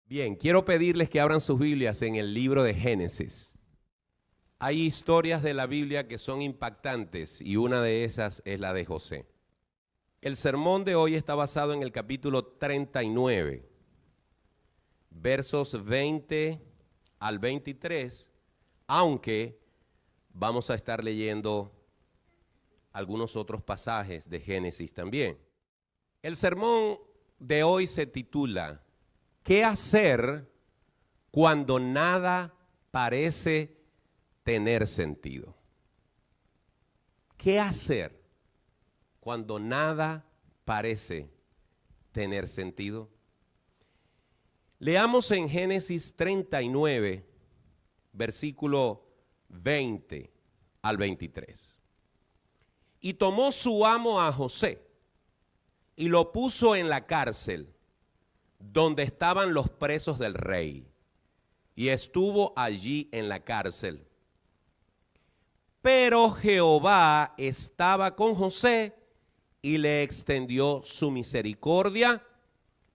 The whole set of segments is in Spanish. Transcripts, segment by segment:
Bien, quiero pedirles que abran sus Biblias en el libro de Génesis. Hay historias de la Biblia que son impactantes y una de esas es la de José. El sermón de hoy está basado en el capítulo 39, versos 20 al 23, aunque vamos a estar leyendo algunos otros pasajes de Génesis también. El sermón de hoy se titula ¿Qué hacer cuando nada parece tener sentido? ¿Qué hacer cuando nada parece tener sentido? Leamos en Génesis 39, versículo 20 al 23. Y tomó su amo a José y lo puso en la cárcel, donde estaban los presos del rey, y estuvo allí en la cárcel. Pero Jehová estaba con José y le extendió su misericordia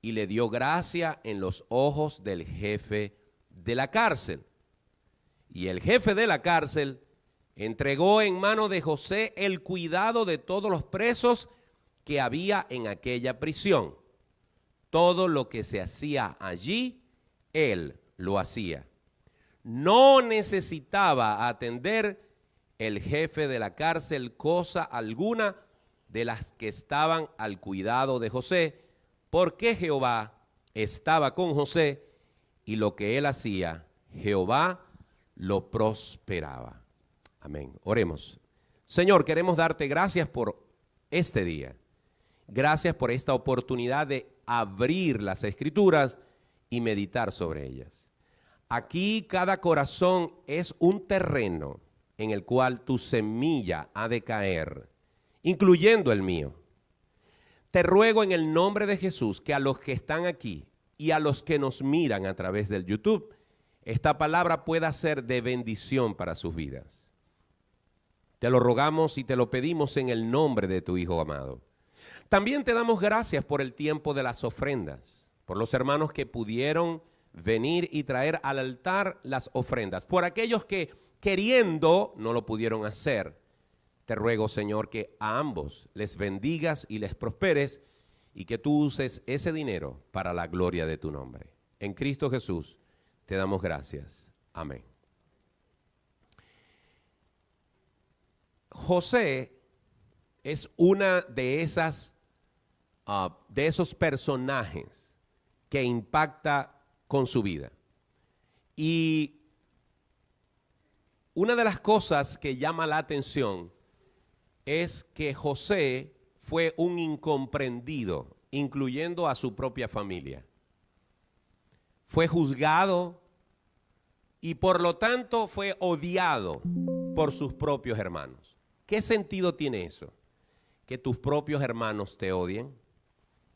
y le dio gracia en los ojos del jefe de la cárcel. Y el jefe de la cárcel entregó en mano de José el cuidado de todos los presos que había en aquella prisión. Todo lo que se hacía allí, él lo hacía. No necesitaba atender el jefe de la cárcel cosa alguna de las que estaban al cuidado de José, porque Jehová estaba con José y lo que él hacía, Jehová lo prosperaba. Amén. Oremos. Señor, queremos darte gracias por este día. Gracias por esta oportunidad de abrir las Escrituras y meditar sobre ellas. Aquí cada corazón es un terreno en el cual tu semilla ha de caer, incluyendo el mío. Te ruego en el nombre de Jesús que a los que están aquí y a los que nos miran a través del YouTube, esta palabra pueda ser de bendición para sus vidas. Te lo rogamos y te lo pedimos en el nombre de tu Hijo amado. También te damos gracias por el tiempo de las ofrendas, por los hermanos que pudieron venir y traer al altar las ofrendas, por aquellos que queriendo no lo pudieron hacer. Te ruego, Señor, que a ambos les bendigas y les prosperes y que tú uses ese dinero para la gloria de tu nombre. En Cristo Jesús te damos gracias. Amén. José es una de esos personajes que impacta con su vida. Y una de las cosas que llama la atención es que José fue un incomprendido, incluyendo a su propia familia. Fue juzgado y por lo tanto fue odiado por sus propios hermanos. ¿Qué sentido tiene eso? Que tus propios hermanos te odien,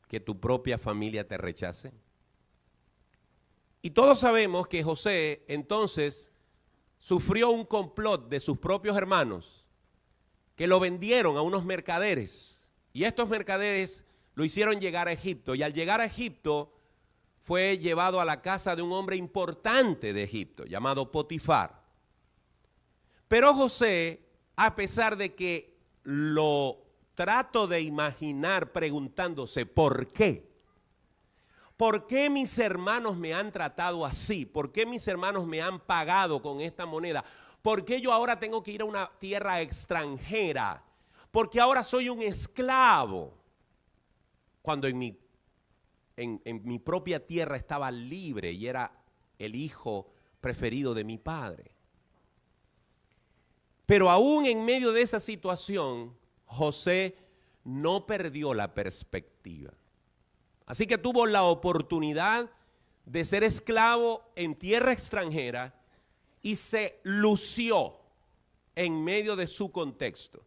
que tu propia familia te rechace. Y todos sabemos que José entonces sufrió un complot de sus propios hermanos que lo vendieron a unos mercaderes. Y estos mercaderes lo hicieron llegar a Egipto. Y al llegar a Egipto fue llevado a la casa de un hombre importante de Egipto llamado Potifar. Pero José, a pesar de que lo trato de imaginar preguntándose ¿por qué? ¿Por qué mis hermanos me han tratado así? ¿Por qué mis hermanos me han pagado con esta moneda? ¿Por qué yo ahora tengo que ir a una tierra extranjera? ¿Por qué ahora soy un esclavo? Cuando en mi propia tierra estaba libre y era el hijo preferido de mi padre. Pero aún en medio de esa situación, José no perdió la perspectiva. Así que tuvo la oportunidad de ser esclavo en tierra extranjera y se lució en medio de su contexto.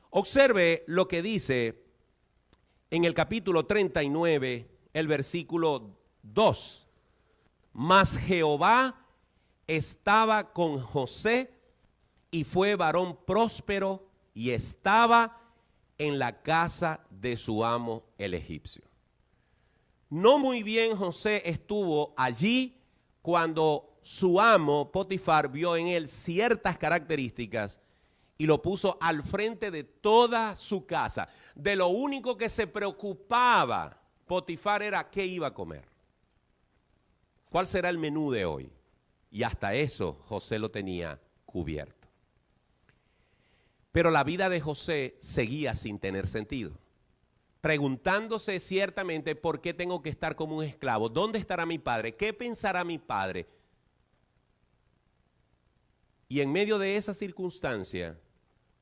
Observe lo que dice en el capítulo 39, el versículo 2. Mas Jehová estaba con José y fue varón próspero y estaba en la casa de su amo el egipcio. No muy bien José estuvo allí cuando su amo Potifar vio en él ciertas características y lo puso al frente de toda su casa. De lo único que se preocupaba Potifar era qué iba a comer. ¿Cuál será el menú de hoy? Y hasta eso José lo tenía cubierto. Pero la vida de José seguía sin tener sentido, preguntándose ciertamente por qué tengo que estar como un esclavo, dónde estará mi padre, qué pensará mi padre. Y en medio de esa circunstancia,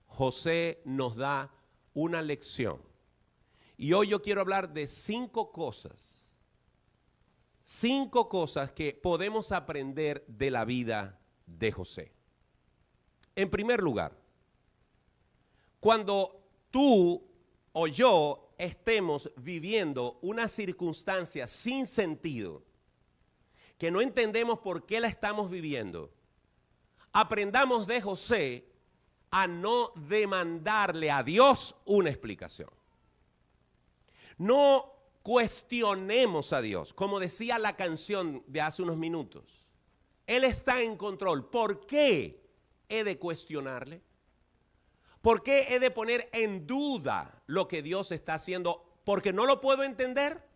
José nos da una lección. Y hoy yo quiero hablar de 5 cosas que podemos aprender de la vida de José. En primer lugar, cuando tú o yo estemos viviendo una circunstancia sin sentido, que no entendemos por qué la estamos viviendo, aprendamos de José a no demandarle a Dios una explicación. No cuestionemos a Dios, como decía la canción de hace unos minutos. Él está en control. ¿Por qué he de cuestionarle? ¿Por qué he de poner en duda lo que Dios está haciendo? ¿Porque no lo puedo entender?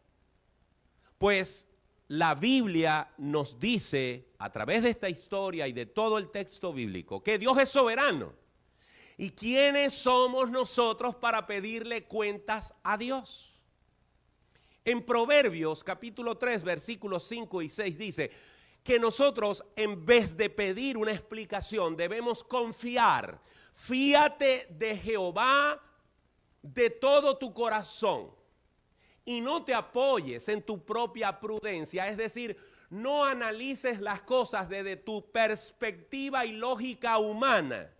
Pues la Biblia nos dice, a través de esta historia y de todo el texto bíblico, que Dios es soberano. ¿Y quiénes somos nosotros para pedirle cuentas a Dios? En Proverbios capítulo 3, versículos 5 y 6 dice que nosotros, en vez de pedir una explicación, debemos confiar. Fíate de Jehová de todo tu corazón y no te apoyes en tu propia prudencia. Es decir, no analices las cosas desde tu perspectiva y lógica humana,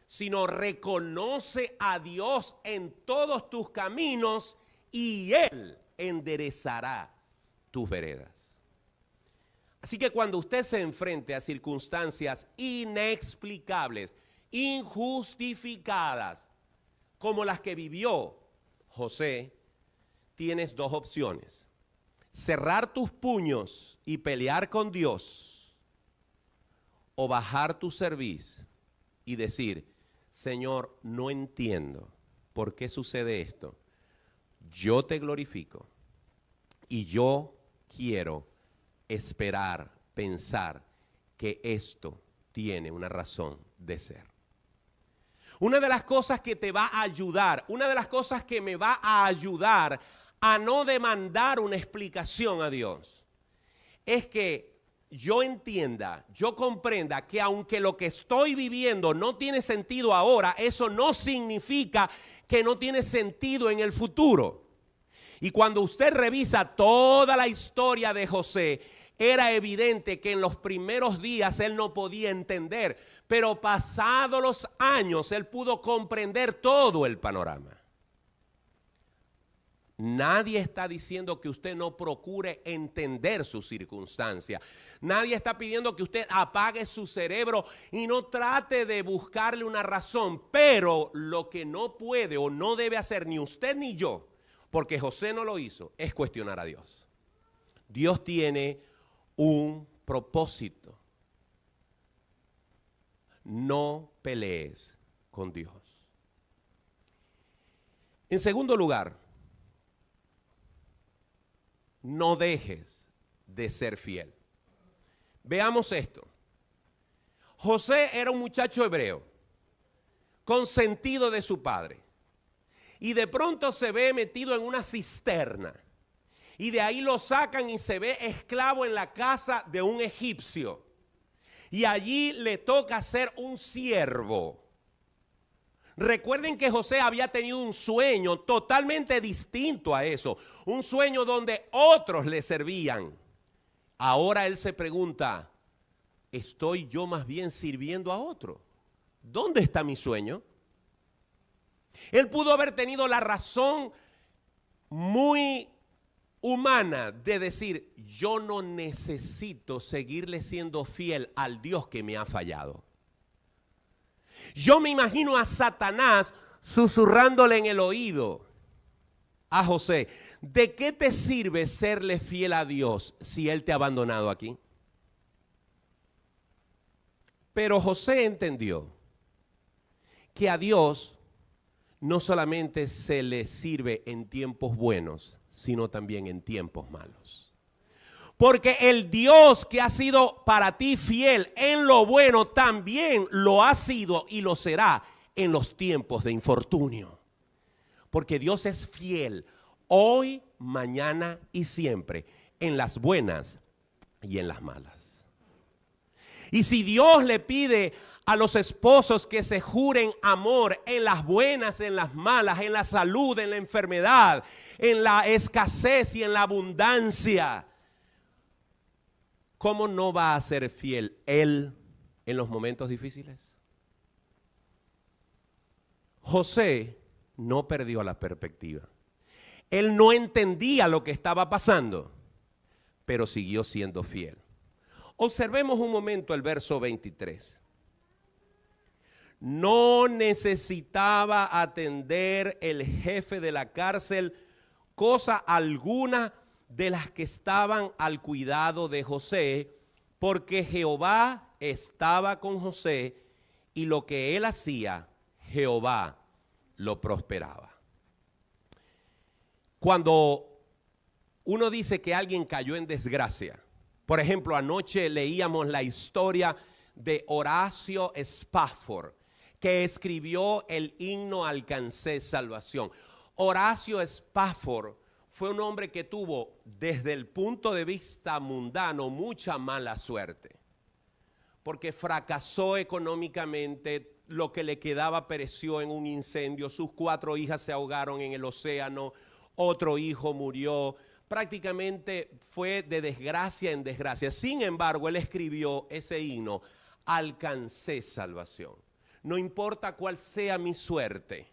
sino reconoce a Dios en todos tus caminos y Él enderezará tus veredas. Así que cuando usted se enfrente a circunstancias inexplicables, injustificadas, como las que vivió José, tienes 2 opciones: cerrar tus puños y pelear con Dios, o bajar tu cerviz y decir: Señor, no entiendo por qué sucede esto. Yo te glorifico y yo quiero esperar, pensar que esto tiene una razón de ser. Una de las cosas que te va a ayudar, una de las cosas que me va a ayudar a no demandar una explicación a Dios, es que yo entienda, yo comprenda que aunque lo que estoy viviendo no tiene sentido ahora, eso no significa que no tiene sentido en el futuro. Y cuando usted revisa toda la historia de José, era evidente que en los primeros días él no podía entender, pero pasados los años él pudo comprender todo el panorama. Nadie está diciendo que usted no procure entender su circunstancia. Nadie está pidiendo que usted apague su cerebro y no trate de buscarle una razón. Pero lo que no puede o no debe hacer ni usted ni yo, porque José no lo hizo, es cuestionar a Dios. Dios tiene un propósito. No pelees con Dios. En segundo lugar, no dejes de ser fiel. Veamos esto. José era un muchacho hebreo, consentido de su padre, y de pronto se ve metido en una cisterna, y de ahí lo sacan y se ve esclavo en la casa de un egipcio, y allí le toca ser un siervo. Recuerden que José había tenido un sueño totalmente distinto a eso, un sueño donde otros le servían. Ahora él se pregunta, ¿estoy yo más bien sirviendo a otro? ¿Dónde está mi sueño? Él pudo haber tenido la razón muy humana de decir, yo no necesito seguirle siendo fiel al Dios que me ha fallado. Yo me imagino a Satanás susurrándole en el oído a José, ¿De qué te sirve serle fiel a Dios si Él te ha abandonado aquí? Pero José entendió que a Dios no solamente se le sirve en tiempos buenos, sino también en tiempos malos. Porque el Dios que ha sido para ti fiel en lo bueno, también lo ha sido y lo será en los tiempos de infortunio. Porque Dios es fiel hoy, mañana y siempre, en las buenas y en las malas. Y si Dios le pide a los esposos que se juren amor en las buenas, en las malas, en la salud, en la enfermedad, en la escasez y en la abundancia, ¿cómo no va a ser fiel Él en los momentos difíciles? José no perdió la perspectiva. Él no entendía lo que estaba pasando, pero siguió siendo fiel. Observemos un momento el verso 23. No necesitaba atender el jefe de la cárcel cosa alguna de las que estaban al cuidado de José, porque Jehová estaba con José y lo que él hacía, Jehová lo prosperaba. Cuando uno dice que alguien cayó en desgracia, por ejemplo, anoche leíamos la historia de Horacio Spafford, que escribió el himno Alcancé Salvación. Horacio Spafford fue un hombre que tuvo, desde el punto de vista mundano, mucha mala suerte, porque fracasó económicamente, lo que le quedaba pereció en un incendio, sus 4 hijas se ahogaron en el océano, otro hijo murió, prácticamente fue de desgracia en desgracia. Sin embargo, él escribió ese himno, alcancé salvación. No importa cuál sea mi suerte,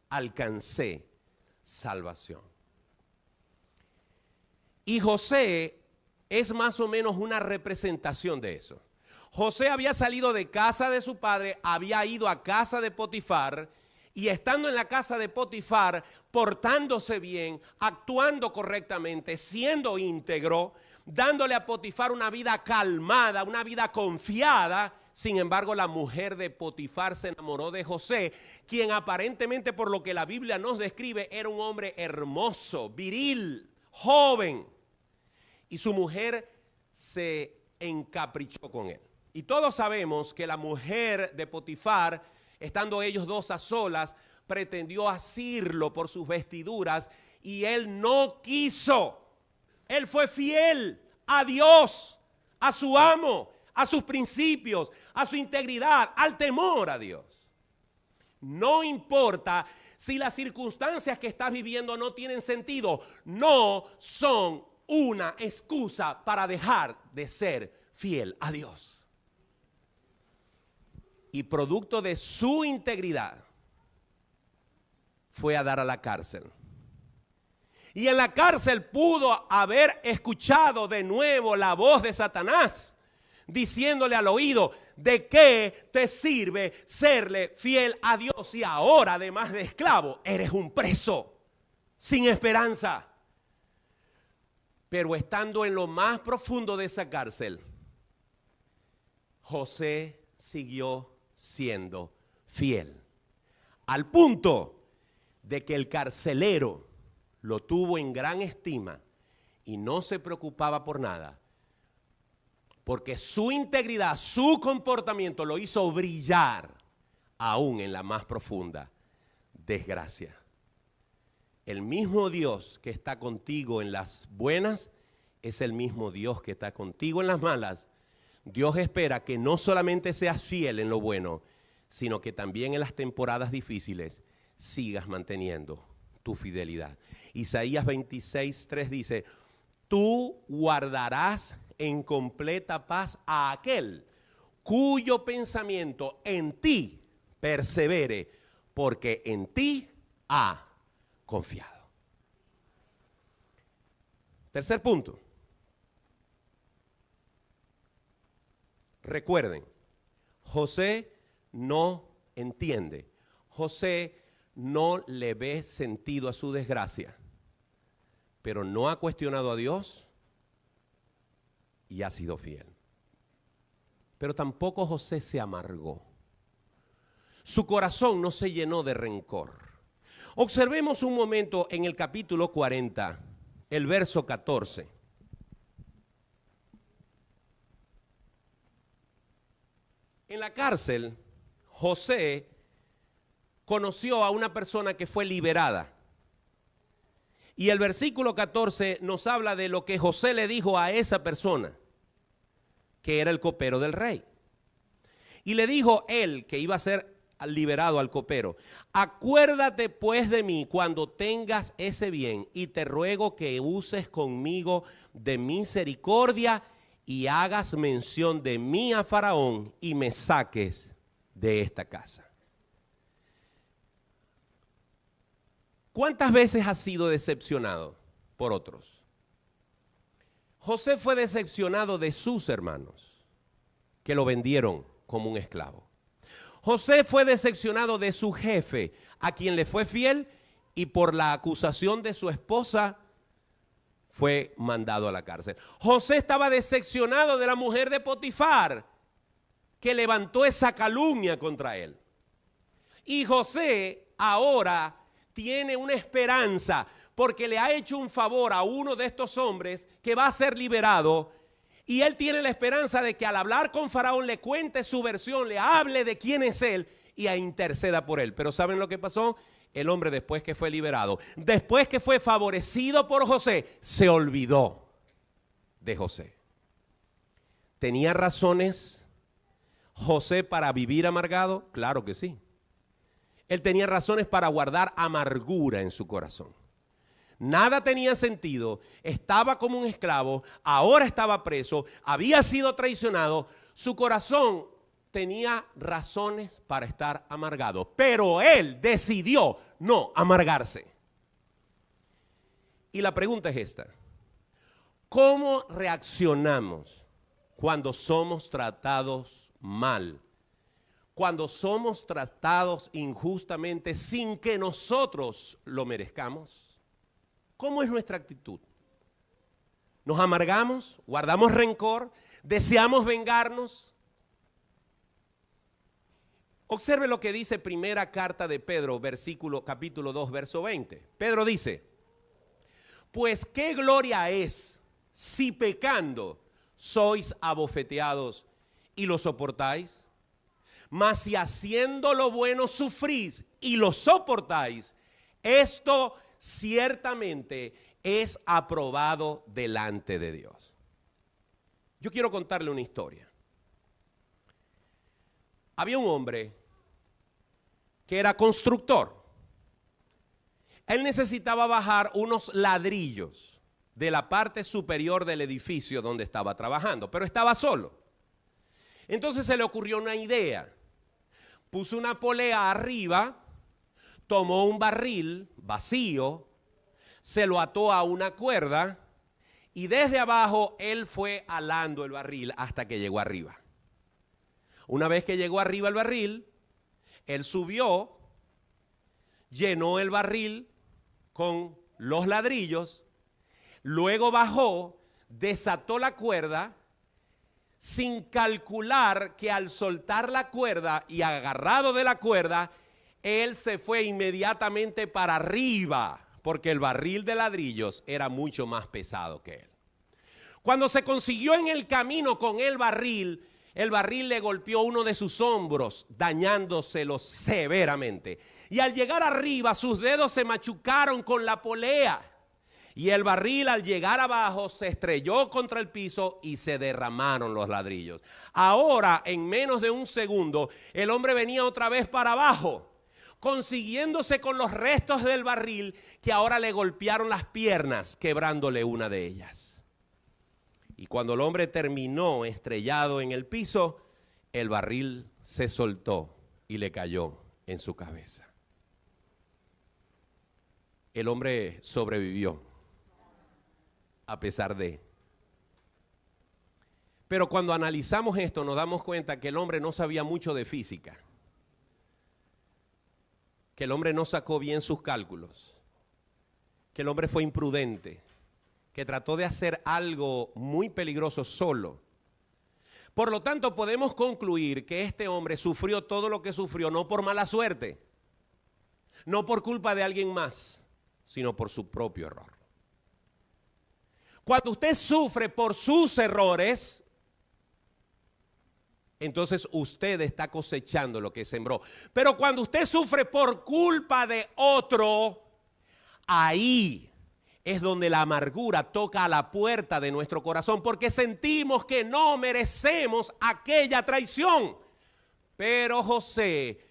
alcancé salvación. Y José es más o menos una representación de eso. José había salido de casa de su padre, había ido a casa de Potifar, y estando en la casa de Potifar, portándose bien, actuando correctamente, siendo íntegro, dándole a Potifar una vida calmada, una vida confiada. Sin embargo, la mujer de Potifar se enamoró de José, quien aparentemente, por lo que la Biblia nos describe, era un hombre hermoso, viril, joven. Y su mujer se encaprichó con él. Y todos sabemos que la mujer de Potifar, estando ellos dos a solas, pretendió asirlo por sus vestiduras y él no quiso. Él fue fiel a Dios, a su amo, a sus principios, a su integridad, al temor a Dios. No importa si las circunstancias que estás viviendo no tienen sentido, no son una excusa para dejar de ser fiel a Dios. Y producto de su integridad, fue a dar a la cárcel. Y en la cárcel pudo haber escuchado de nuevo la voz de Satanás, diciéndole al oído, ¿de qué te sirve serle fiel a Dios? Y ahora, además de esclavo, eres un preso, sin esperanza. Pero estando en lo más profundo de esa cárcel, José siguió siendo fiel, al punto de que el carcelero lo tuvo en gran estima y no se preocupaba por nada, porque su integridad, su comportamiento lo hizo brillar aún en la más profunda desgracia. El mismo Dios que está contigo en las buenas es el mismo Dios que está contigo en las malas. Dios espera que no solamente seas fiel en lo bueno, sino que también en las temporadas difíciles sigas manteniendo tu fidelidad. Isaías 26:3 dice, tú guardarás en completa paz a aquel cuyo pensamiento en ti persevere, porque en ti ha confiado. Tercer punto. Recuerden, José no entiende. José no le ve sentido a su desgracia, pero no ha cuestionado a Dios y ha sido fiel. Pero tampoco José se amargó. Su corazón no se llenó de rencor. Observemos un momento en el capítulo 40, el verso 14. En la cárcel, José conoció a una persona que fue liberada. Y el versículo 14 nos habla de lo que José le dijo a esa persona, que era el copero del rey. Y le dijo él, que iba a ser liberado al copero: acuérdate pues de mí cuando tengas ese bien, y te ruego que uses conmigo de misericordia y hagas mención de mí a Faraón y me saques de esta casa. ¿Cuántas veces has sido decepcionado por otros? José fue decepcionado de sus hermanos, que lo vendieron como un esclavo. José fue decepcionado de su jefe, a quien le fue fiel, y por la acusación de su esposa fue mandado a la cárcel. José estaba decepcionado de la mujer de Potifar, que levantó esa calumnia contra él. Y José ahora tiene una esperanza, porque le ha hecho un favor a uno de estos hombres que va a ser liberado. Y él tiene la esperanza de que al hablar con Faraón le cuente su versión, le hable de quién es él y interceda por él. Pero ¿saben lo que pasó? El hombre, después que fue liberado, después que fue favorecido por José, se olvidó de José. ¿Tenía razones José para vivir amargado? Claro que sí. Él tenía razones para guardar amargura en su corazón. Nada tenía sentido, estaba como un esclavo, ahora estaba preso, había sido traicionado. Su corazón tenía razones para estar amargado, pero él decidió no amargarse. Y la pregunta es esta: ¿cómo reaccionamos cuando somos tratados mal? Cuando somos tratados injustamente sin que nosotros lo merezcamos. ¿Cómo es nuestra actitud? ¿Nos amargamos? ¿Guardamos rencor? ¿Deseamos vengarnos? Observe lo que dice primera carta de Pedro, capítulo 2, verso 20. Pedro dice: pues qué gloria es si pecando sois abofeteados y lo soportáis. Mas si haciendo lo bueno sufrís y lo soportáis, esto ciertamente es aprobado delante de Dios. Yo quiero contarle una historia. Había un hombre que era constructor. Él necesitaba bajar unos ladrillos de la parte superior del edificio donde estaba trabajando, pero estaba solo. Entonces se le ocurrió una idea. Puso una polea arriba, tomó un barril vacío, se lo ató a una cuerda y desde abajo él fue alando el barril hasta que llegó arriba. Una vez que llegó arriba el barril, él subió, llenó el barril con los ladrillos, luego bajó, desató la cuerda, sin calcular que al soltar la cuerda y agarrado de la cuerda, él se fue inmediatamente para arriba, porque el barril de ladrillos era mucho más pesado que él. Cuando se consiguió en el camino con el barril le golpeó uno de sus hombros, dañándoselo severamente. Y al llegar arriba, sus dedos se machucaron con la polea. Y el barril, al llegar abajo, se estrelló contra el piso y se derramaron los ladrillos. Ahora, en menos de un segundo, el hombre venía otra vez para abajo, consiguiéndose con los restos del barril que ahora le golpearon las piernas, quebrándole una de ellas. Y cuando el hombre terminó estrellado en el piso, el barril se soltó y le cayó en su cabeza. El hombre sobrevivió a pesar de. Pero cuando analizamos esto nos damos cuenta que el hombre no sabía mucho de física, que el hombre no sacó bien sus cálculos, que el hombre fue imprudente, que trató de hacer algo muy peligroso solo. Por lo tanto, podemos concluir que este hombre sufrió todo lo que sufrió no por mala suerte, no por culpa de alguien más, sino por su propio error. Cuando usted sufre por sus errores, entonces usted está cosechando lo que sembró. Pero cuando usted sufre por culpa de otro, ahí es donde la amargura toca a la puerta de nuestro corazón, porque sentimos que no merecemos aquella traición. Pero José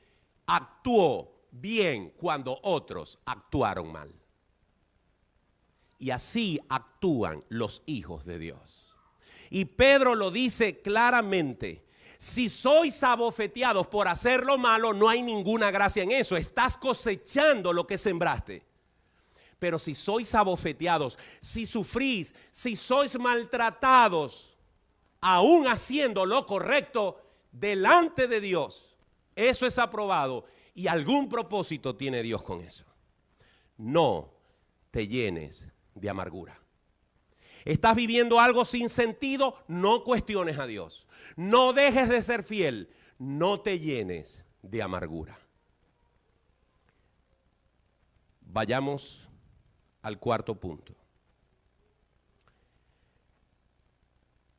actuó bien cuando otros actuaron mal. Y así actúan los hijos de Dios. Y Pedro lo dice claramente: si sois abofeteados por hacer lo malo, no hay ninguna gracia en eso. Estás cosechando lo que sembraste. Pero si sois abofeteados, si sufrís, si sois maltratados, aún haciendo lo correcto delante de Dios, eso es aprobado y algún propósito tiene Dios con eso. No te llenes de amargura. ¿Estás viviendo algo sin sentido? No cuestiones a Dios. No dejes de ser fiel. No te llenes de amargura. Vayamos al cuarto punto.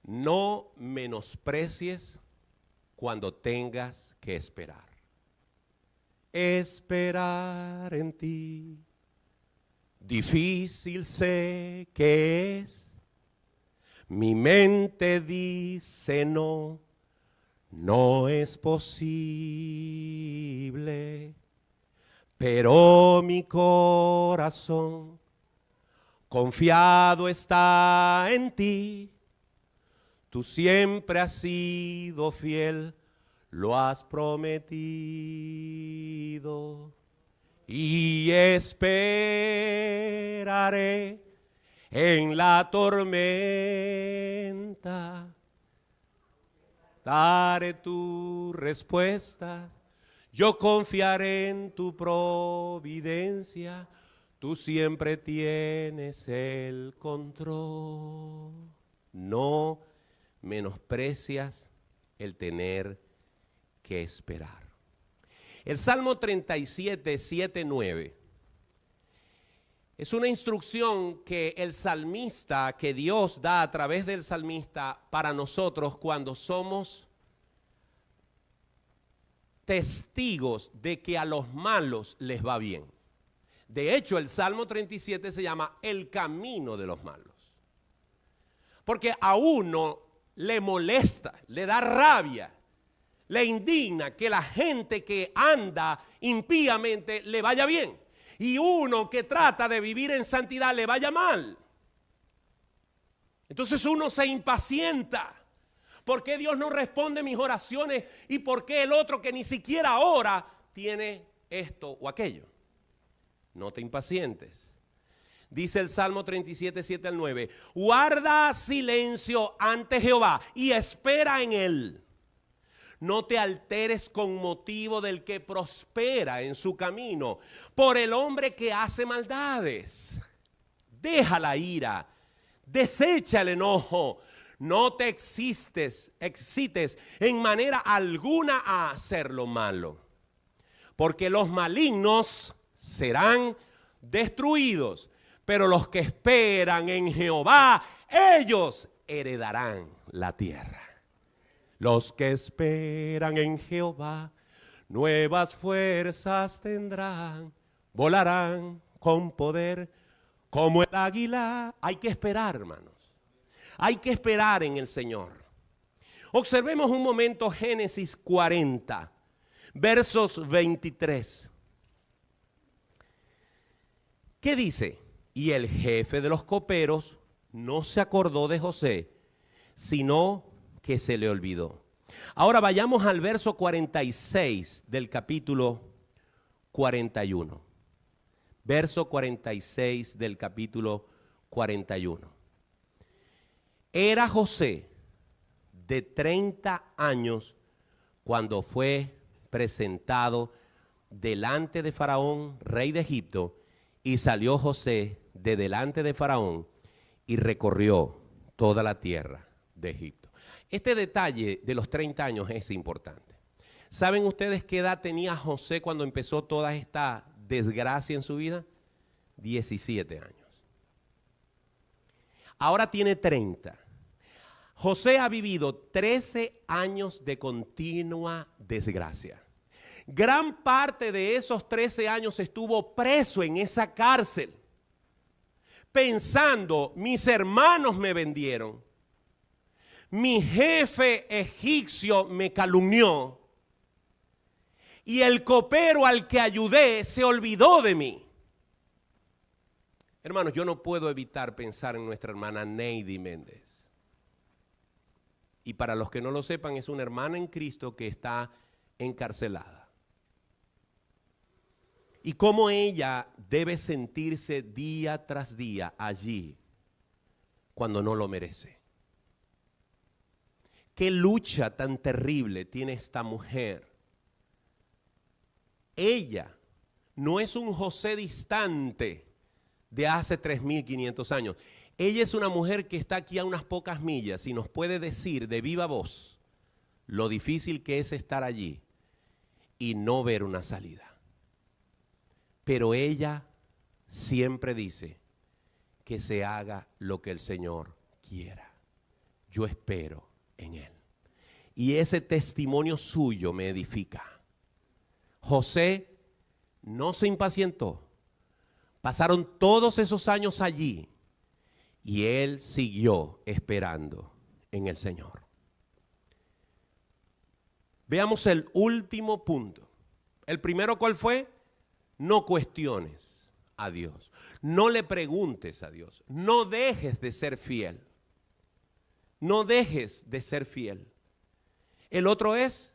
No menosprecies cuando tengas que esperar. Esperar en ti, difícil sé que es. Mi mente dice no, no es posible. Pero mi corazón confiado está en ti. Tú siempre has sido fiel, lo has prometido. Y esperaré en la tormenta. Daré tu respuesta. Yo confiaré en tu providencia. Tú siempre tienes el control. No menosprecias el tener que esperar. El Salmo 37, 7, 9 es una instrucción que el salmista, que Dios da a través del salmista para nosotros cuando somos testigos de que a los malos les va bien. De hecho, el Salmo 37 se llama el camino de los malos. Porque a uno le molesta, le da rabia, le indigna que la gente que anda impíamente le vaya bien. Y uno que trata de vivir en santidad le vaya mal. Entonces uno se impacienta. ¿Por qué Dios no responde mis oraciones? ¿Y por qué el otro que ni siquiera ora tiene esto o aquello? No te impacientes. Dice el Salmo 37, 7 al 9. Guarda silencio ante Jehová y espera en él. No te alteres con motivo del que prospera en su camino, por el hombre que hace maldades. Deja la ira, desecha el enojo. No te excites en manera alguna a hacer lo malo, porque los malignos serán destruidos, pero los que esperan en Jehová, ellos heredarán la tierra. Los que esperan en Jehová, nuevas fuerzas tendrán, volarán con poder como el águila. Hay que esperar, hermanos. Hay que esperar en el Señor. Observemos un momento Génesis 40, versos 23. ¿Qué dice? Y el jefe de los coperos no se acordó de José, sino que se le olvidó. Ahora vayamos al verso 46 del capítulo 41. Verso 46 del capítulo 41. Era José de 30 años cuando fue presentado delante de Faraón, rey de Egipto, y salió José de delante de Faraón y recorrió toda la tierra de Egipto. Este detalle de los 30 años es importante. ¿Saben ustedes qué edad tenía José cuando empezó toda esta desgracia en su vida? 17 años. Ahora tiene 30. José ha vivido 13 años de continua desgracia. Gran parte de esos 13 años estuvo preso en esa cárcel, pensando, mis hermanos me vendieron, mi jefe egipcio me calumnió y el copero al que ayudé se olvidó de mí. Hermanos, yo no puedo evitar pensar en nuestra hermana Neidi Méndez. Y para los que no lo sepan, es una hermana en Cristo que está encarcelada. Y cómo ella debe sentirse día tras día allí cuando no lo merece. Qué lucha tan terrible tiene esta mujer. Ella no es un José distante de hace 3.500 años. Ella es una mujer que está aquí a unas pocas millas y nos puede decir de viva voz lo difícil que es estar allí y no ver una salida. Pero ella siempre dice que se haga lo que el Señor quiera. Yo espero en Él. Y ese testimonio suyo me edifica. José no se impacientó. Pasaron todos esos años allí y él siguió esperando en el Señor. Veamos el último punto. El primero, ¿cuál fue? No cuestiones a Dios. No le preguntes a Dios. No dejes de ser fiel. No dejes de ser fiel. El otro es,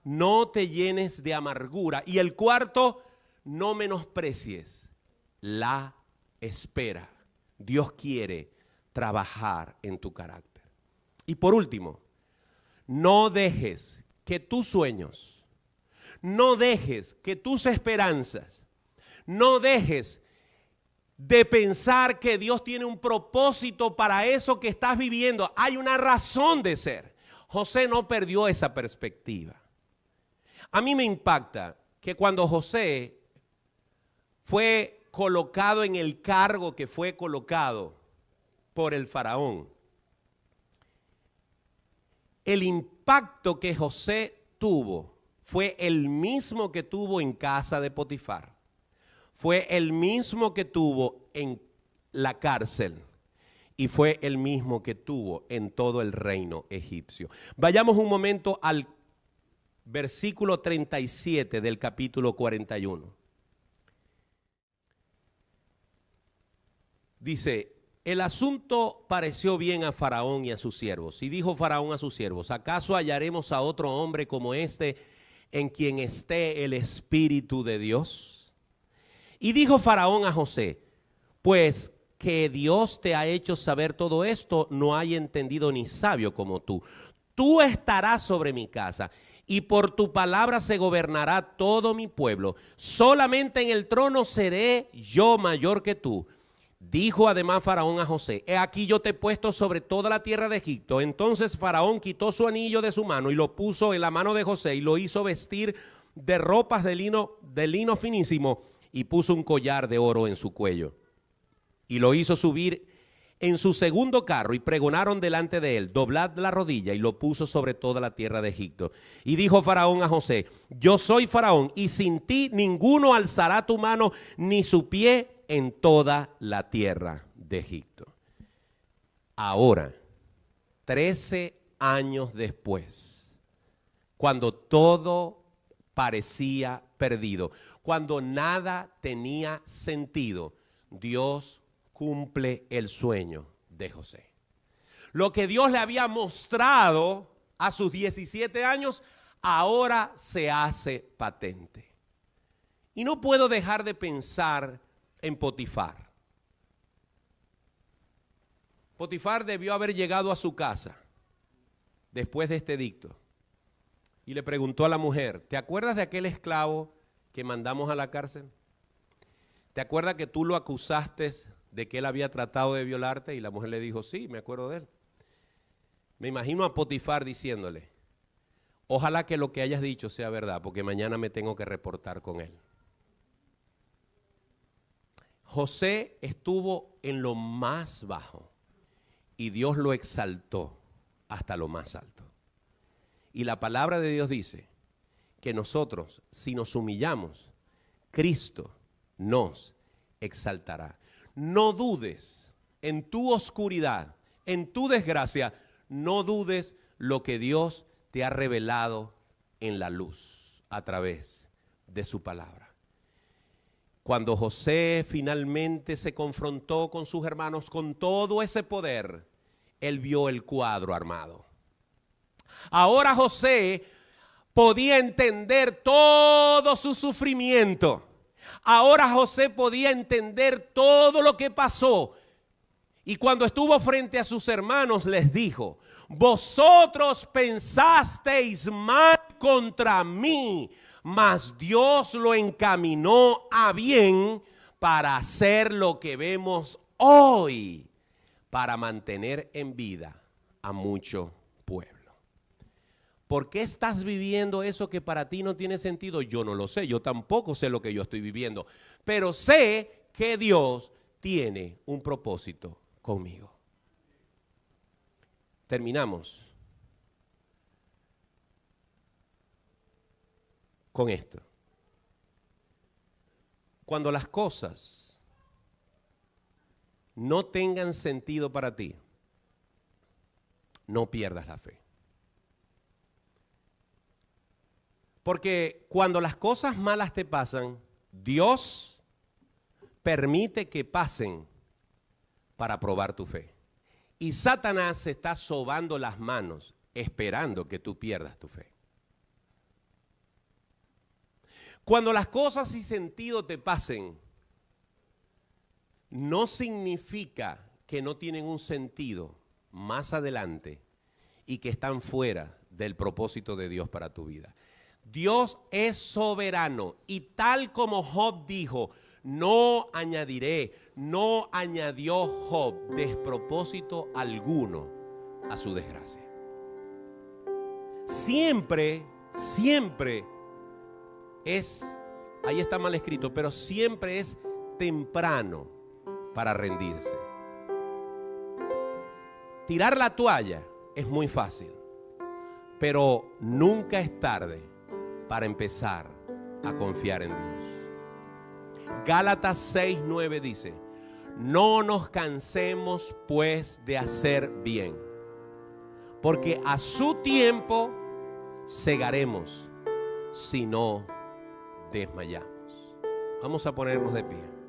no te llenes de amargura. Y el cuarto, no menosprecies la espera. Dios quiere trabajar en tu carácter. Y por último, no dejes que tus sueños, no dejes que tus esperanzas, no dejes de pensar que Dios tiene un propósito para eso que estás viviendo. Hay una razón de ser. José no perdió esa perspectiva. A mí me impacta que cuando José fue colocado en el cargo que fue colocado por el faraón, el impacto que José tuvo fue el mismo que tuvo en casa de Potifar, fue el mismo que tuvo en la cárcel y fue el mismo que tuvo en todo el reino egipcio. Vayamos un momento al versículo 37 del capítulo 41. Dice, el asunto pareció bien a Faraón y a sus siervos. Y dijo Faraón a sus siervos, ¿acaso hallaremos a otro hombre como este en quien esté el Espíritu de Dios? Y dijo Faraón a José, pues que Dios te ha hecho saber todo esto, no hay entendido ni sabio como tú. Tú estarás sobre mi casa y por tu palabra se gobernará todo mi pueblo. Solamente en el trono seré yo mayor que tú. Dijo además Faraón a José, he aquí yo te he puesto sobre toda la tierra de Egipto. Entonces Faraón quitó su anillo de su mano y lo puso en la mano de José y lo hizo vestir de ropas de lino finísimo y puso un collar de oro en su cuello. Y lo hizo subir en su segundo carro y pregonaron delante de él, doblad la rodilla, y lo puso sobre toda la tierra de Egipto. Y dijo Faraón a José, yo soy Faraón y sin ti ninguno alzará tu mano ni su pie en toda la tierra de Egipto. Ahora, 13 años después, cuando todo parecía perdido, cuando nada tenía sentido, Dios cumple el sueño de José. Lo que Dios le había mostrado a sus 17 años, ahora se hace patente. Y no puedo dejar de pensar en Potifar. Potifar debió haber llegado a su casa después de este edicto y le preguntó a la mujer, ¿te acuerdas de aquel esclavo que mandamos a la cárcel? ¿Te acuerdas que tú lo acusaste de que él había tratado de violarte? Y la mujer le dijo, sí, me acuerdo de él. Me imagino a Potifar diciéndole, ojalá que lo que hayas dicho sea verdad, porque mañana me tengo que reportar con él. José estuvo en lo más bajo y Dios lo exaltó hasta lo más alto. Y la palabra de Dios dice que nosotros, si nos humillamos, Cristo nos exaltará. No dudes en tu oscuridad, en tu desgracia, no dudes lo que Dios te ha revelado en la luz a través de su palabra. Cuando José finalmente se confrontó con sus hermanos con todo ese poder, él vio el cuadro armado. Ahora José podía entender todo su sufrimiento. Ahora José podía entender todo lo que pasó. Y cuando estuvo frente a sus hermanos les dijo, vosotros pensasteis mal contra mí, mas Dios lo encaminó a bien para hacer lo que vemos hoy, para mantener en vida a mucho pueblo. ¿Por qué estás viviendo eso que para ti no tiene sentido? Yo no lo sé, yo tampoco sé lo que yo estoy viviendo, pero sé que Dios tiene un propósito conmigo. Terminamos con esto. Cuando las cosas no tengan sentido para ti, no pierdas la fe. Porque cuando las cosas malas te pasan, Dios permite que pasen para probar tu fe. Y Satanás se está sobando las manos esperando que tú pierdas tu fe. Cuando las cosas sin sentido te pasen, no significa que no tienen un sentido más adelante y que están fuera del propósito de Dios para tu vida. Dios es soberano y tal como Job dijo, no añadiré, no añadió Job despropósito alguno a su desgracia. Siempre, siempre es, ahí está mal escrito, pero siempre es temprano para rendirse. Tirar la toalla es muy fácil, pero nunca es tarde para empezar a confiar en Dios. Gálatas 6:9 dice, no nos cansemos pues de hacer bien, porque a su tiempo segaremos si no desmayamos. Vamos a ponernos de pie.